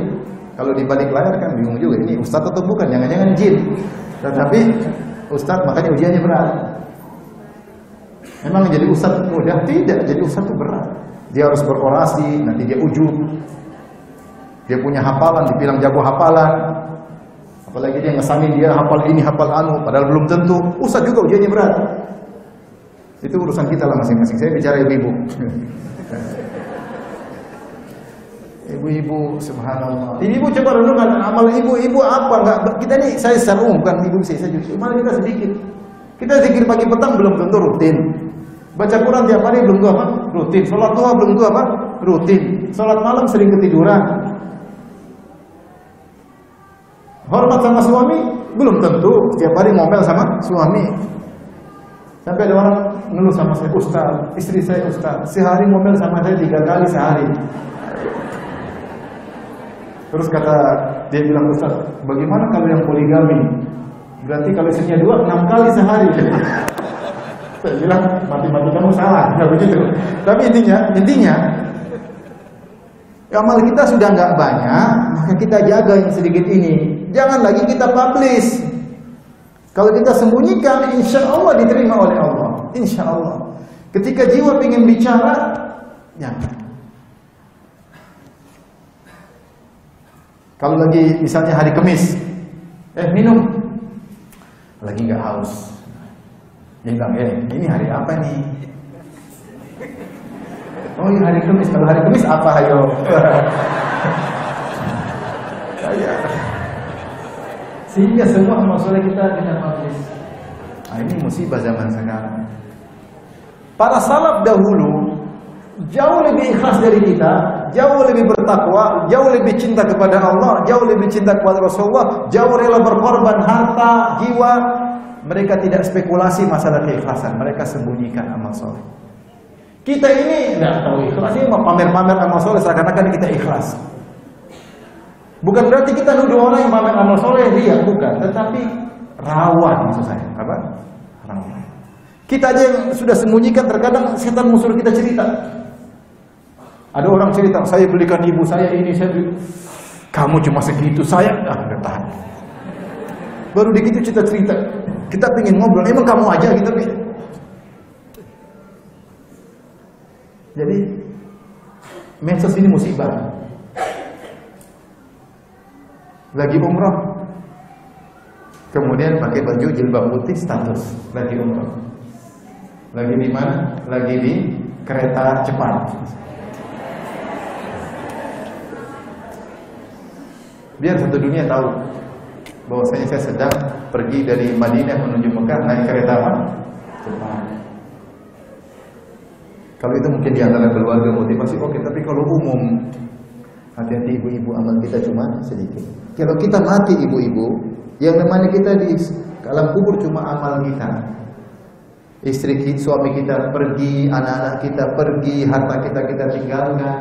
S1: Kalau di balik layar kan bingung juga. Ini Ustadz atau bukan? Jangan-jangan jin. Tetapi Ustadz makanya ujiannya berat. Memang jadi Ustadz mudah? Tidak. Jadi Ustadz itu berat. Dia harus berorasi. Nanti dia ujub. Dia punya hafalan. Dibilang jago hafalan. Apalagi dia ngesamin dia hafal ini, hafal anu, padahal belum tentu. Ustadz juga ujiannya berat. Itu urusan kita lah masing-masing. Saya bicara ibu-ibu. Ibu-ibu, subhanallah. Ibu coba renungkan amal ibu-ibu apa? Enggak, kita ini saya secara umum bukan ibu saya juga. Malah kita sedikit. Kita zikir pagi petang belum tentu rutin. Baca Quran tiap hari belum tentu apa? Rutin. Salat duha belum tentu apa? Rutin. Salat malam sering ketiduran. Hormat sama suami belum tentu setiap hari ngomel sama suami. Sampai ada orang ngeluh sama saya, Ustaz, istri saya Ustaz, sehari ngomel sama saya 3 kali sehari. Terus kata dia bilang, Ustaz, bagaimana kalau yang poligami? Berarti kalau istrinya 2, 6 kali sehari. Saya bilang, mati-mati kamu salah, nggak begitu. Tapi intinya amal kita sudah nggak banyak, maka kita jaga yang sedikit ini. Jangan lagi kita publish. Kalau kita sembunyikan, insya Allah diterima oleh Allah. Insya Allah. Ketika jiwa ingin bicara, jangan. Kalau lagi misalnya hari Kamis, minum, lagi nggak haus. Dia bilang, ini hari apa nih? Oh ini hari Kamis. Kalau hari Kamis apa ayo? Sehingga semua amal soleh kita tidak habis. Nah, ini musibah zaman sekarang. Para salaf dahulu jauh lebih ikhlas dari kita, jauh lebih bertakwa, jauh lebih cinta kepada Allah, jauh lebih cinta kepada Rasulullah, jauh rela berkorban harta, jiwa. Mereka tidak spekulasi masalah keikhlasan, mereka sembunyikan amal soleh. Kita ini tidak tahu ikhlas, ini mau pamer-pamer amal soleh seakan-akan kita ikhlas. Bukan berarti kita nuduh orang yang pamer amal soleh dia, bukan. Tetapi rawan maksud saya. Apa? Rawan. Kita aja yang sudah sembunyikan, terkadang setan musuh kita cerita. Ada orang cerita, saya belikan ibu saya ini, saya beli. Kamu cuma segitu, saya udah tahan. Baru begitu cerita. Kita pengen ngobrol, emang kamu aja gitu. Jadi medsos ini musibah. Lagi umroh, kemudian pakai baju jilbab putih status lagi umroh. Lagi di mana? Lagi di kereta cepat. Biar satu dunia tahu bahwasanya saya sedang pergi dari Madinah menuju Mekah naik kereta apa? Cepat. Kalau itu mungkin di antara keluarga motivasi oke, tapi kalau umum hati-hati ibu-ibu, amal kita cuma sedikit. Kalau kita mati ibu-ibu, yang namanya kita di alam kubur cuma amal kita. Istri kita, suami kita pergi, anak-anak kita pergi, harta kita tinggalkan.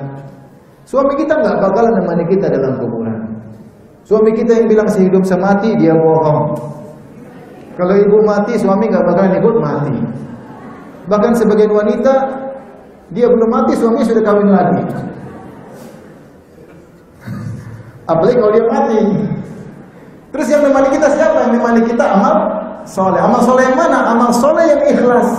S1: Suami kita nggak bakalan nemani kita dalam kuburan. Suami kita yang bilang sehidup semati, dia bohong. Kalau ibu mati, suami nggak bakalan ikut mati. Bahkan sebagian wanita, dia belum mati, suaminya sudah kawin lagi. Apalagi kalau dia mati. Terus yang menemani kita siapa? Yang menemani kita amal soleh. Amal soleh yang mana? Amal soleh yang ikhlas.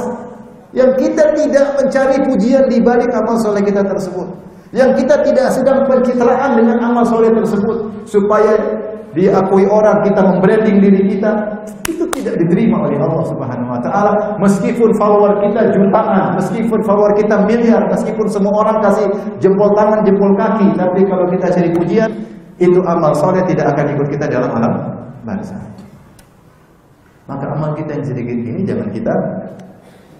S1: Yang kita tidak mencari pujian di balik amal soleh kita tersebut. Yang kita tidak sedang pencitraan dengan amal soleh tersebut. Supaya diakui orang, kita membranding diri kita, itu tidak diterima oleh Allah Subhanahu wa taala. Meskipun follower kita jutaan, meskipun follower kita miliar, meskipun semua orang kasih jempol tangan, jempol kaki, tapi kalau kita cari pujian, itu amal soleh tidak akan ikut kita dalam alam barzah. Maka amal kita yang sedikit ini jangan kita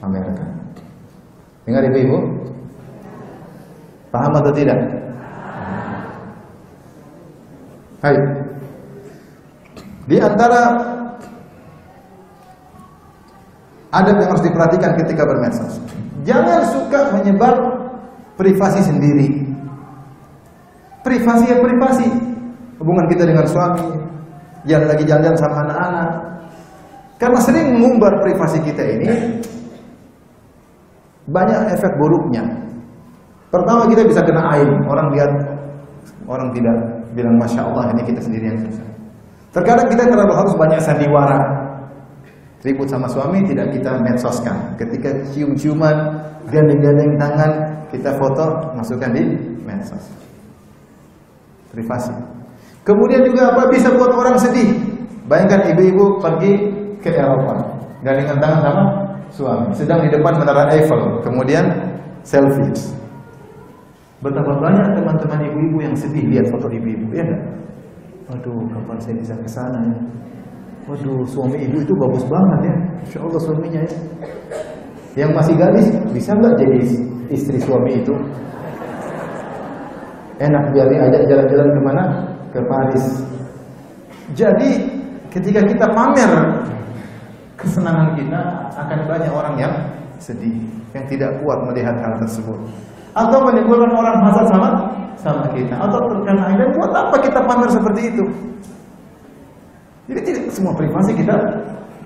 S1: pamerkan. Dengar ibu-ibu? Paham atau tidak? Hai. Di antara adab yang harus diperhatikan ketika bermedsos, jangan suka menyebar privasi sendiri. Privasi ya privasi. Hubungan kita dengan suami, yang lagi jalan-jalan sama anak-anak. Karena sering mengumbar privasi kita ini, banyak efek buruknya. Pertama, kita bisa kena aib. Orang lihat, orang tidak bilang Masya Allah, ini kita sendiri yang susah. Terkadang kita terlalu harus banyak sandiwara. Ribut sama suami tidak kita medsoskan. Ketika cium-ciuman, gandeng-gandeng tangan, kita foto, masukkan di medsos. Privasi. Kemudian juga apa bisa buat orang sedih. Bayangkan ibu-ibu pergi ke Eropa, gandengan tangan sama suami, sedang di depan menara Eiffel, kemudian selfie. Betapa banyak teman-teman ibu-ibu yang sedih lihat foto ibu-ibu, ya enggak? Waduh, kapan saya bisa ke sana ya? Waduh, suami ibu itu bagus banget ya. Insya Allah suaminya ya. Yang masih gadis, bisa nggak jadi istri suami itu? Enak biar diajak jalan-jalan kemana? Ke Paris. Jadi, ketika kita pamer kesenangan kita, akan banyak orang yang sedih, yang tidak kuat melihat hal tersebut. Atau menimbulkan orang hasad sama kita, atau terkena dan buat apa kita pamer seperti itu? Jadi tidak semua privasi kita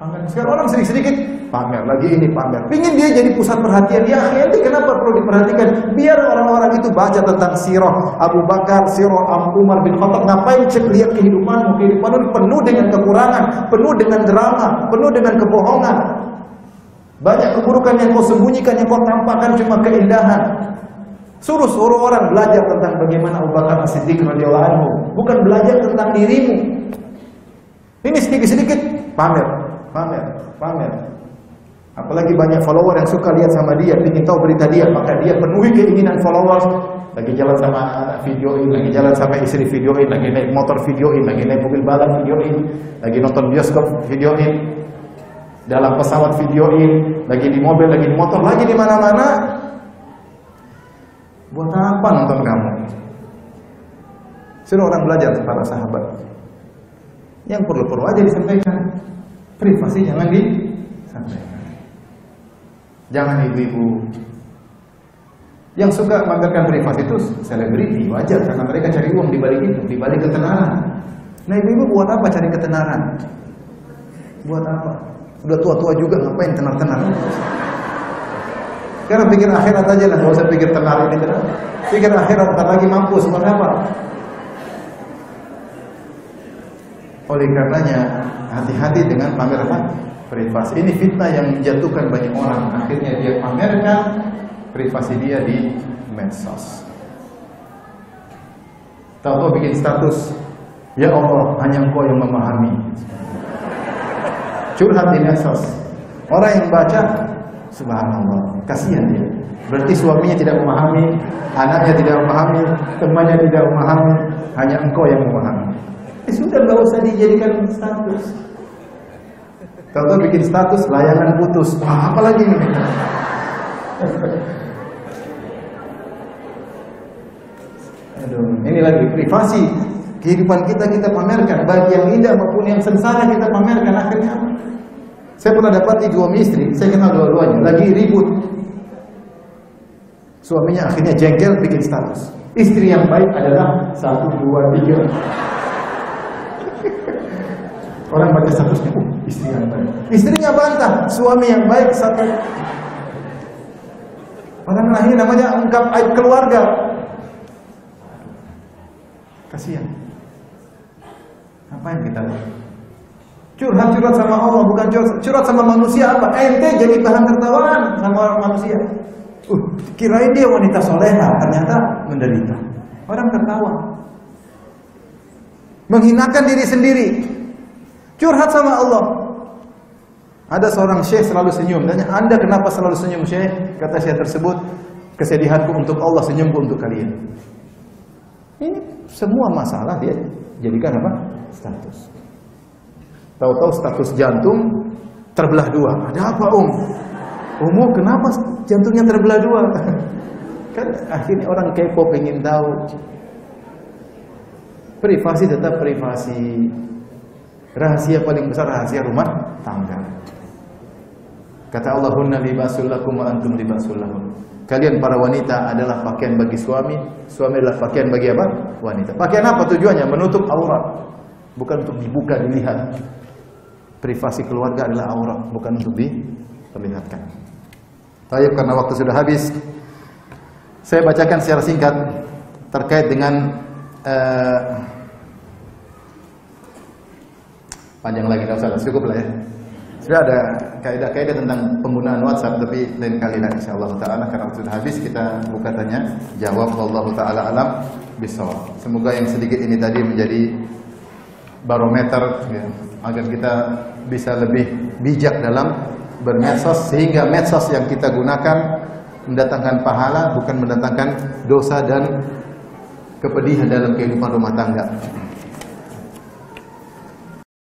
S1: pamer. Sekarang orang sedikit pamer, lagi ini pamer. Pingin dia jadi pusat perhatian. Ya, ini kenapa perlu diperhatikan? Biar orang-orang itu baca tentang sirah Abu Bakar, sirah Umar bin Khattab. Ngapain cek lihat kehidupanmu? Kehidupanmu penuh dengan kekurangan, penuh dengan drama, penuh dengan kebohongan. Banyak keburukan yang kau sembunyikan, yang kau tampakkan cuma keindahan. Suruh orang belajar tentang bagaimana Abu Bakar As-Siddiq radhiyallahu anhu, bukan belajar tentang dirimu. Ini sedikit-sedikit pamer. Apalagi banyak follower yang suka lihat sama dia, ingin tahu berita dia, maka dia penuhi keinginan followers. Lagi jalan sama anak videoin, lagi jalan sama istri videoin, lagi naik motor videoin, lagi naik mobil balap videoin, lagi nonton bioskop videoin, dalam pesawat videoin, lagi di mobil, lagi di motor, lagi di mana-mana. Buat apa nonton kamu? Suruh orang belajar para sahabat. Yang perlu-perlu aja disampaikan. Privasi jangan disampaikan. Jangan ibu-ibu yang suka mamerkan privasi itu selebriti, wajar karena mereka cari uang di balik itu, di balik ketenaran. Nah, ibu-ibu buat apa cari ketenaran? Buat apa? Udah tua-tua juga ngapain tenar-tenar? Karena pikir akhirat aja lah, nggak usah pikir tenar ini tenar. Pikir akhirat, tak lagi mampus, buat apa? Oleh karenanya, hati-hati dengan pamer apa? Privasi. Ini fitnah yang menjatuhkan banyak orang. Akhirnya dia pamerkan privasi dia di medsos. Tahu bikin status, ya Allah, hanya Engkau yang memahami. Curhat di medsos. Orang yang baca, subhanallah, kasihan dia. Berarti suaminya tidak memahami, anaknya tidak memahami, temannya tidak memahami, hanya Engkau yang memahami. Sudah nggak usah dijadikan status. Kalau bikin status layangan putus, wah apalagi ini? Aduh, ini lagi privasi kehidupan kita pamerkan, baik yang indah maupun yang sengsara kita pamerkan. Akhirnya saya pernah dapati dua istri, saya kenal dua-duanya, lagi ribut. Suaminya akhirnya jengkel bikin status. Istri yang baik adalah 1, 2, 3. Orang baca statusnya, istri yang baik. Istrinya bantah, suami yang baik satu. Orang ini namanya ungkap aib keluarga. Kasihan. Apa yang kita lakukan? Curhat sama Allah, bukan curhat sama manusia apa? Ente jadi bahan tertawaan sama manusia. Kirain dia wanita soleha, ternyata menderita. Orang tertawa. menghinakan diri sendiri, curhat sama Allah. Ada seorang syekh selalu senyum. Tanya, Anda kenapa selalu senyum, syekh? Kata syekh tersebut, kesedihanku untuk Allah, senyumku untuk kalian. Ini semua masalah dia jadikan apa? Status. Tahu-tahu status jantung terbelah dua. Ada apa, kenapa jantungnya terbelah dua? Kan akhirnya orang kepo pengen tahu. Privasi tetap privasi. Rahasia paling besar rahasia rumah tangga. Kata Allah, hunna libasul lakum wa antum libasul lahum. Kalian para wanita adalah pakaian bagi suami, suami adalah pakaian bagi apa? Wanita. Pakaian apa tujuannya? Menutup aurat. Bukan untuk dibuka, dilihat. Privasi keluarga adalah aurat, bukan untuk diperlihatkan. Baik, karena waktu sudah habis, saya bacakan secara singkat terkait dengan panjang lagi, tidak usah, cukup lah ya. Sudah ada kaidah-kaidah tentang penggunaan WhatsApp, tapi lain kali lah insyaallah taala, karena waktu sudah habis kita buka tanya jawab. Wallahu taala alam bisawab. Semoga yang sedikit ini tadi menjadi barometer ya, agar kita bisa lebih bijak dalam bermedsos, sehingga medsos yang kita gunakan mendatangkan pahala, bukan mendatangkan dosa dan kepedihan dalam kehidupan rumah tangga.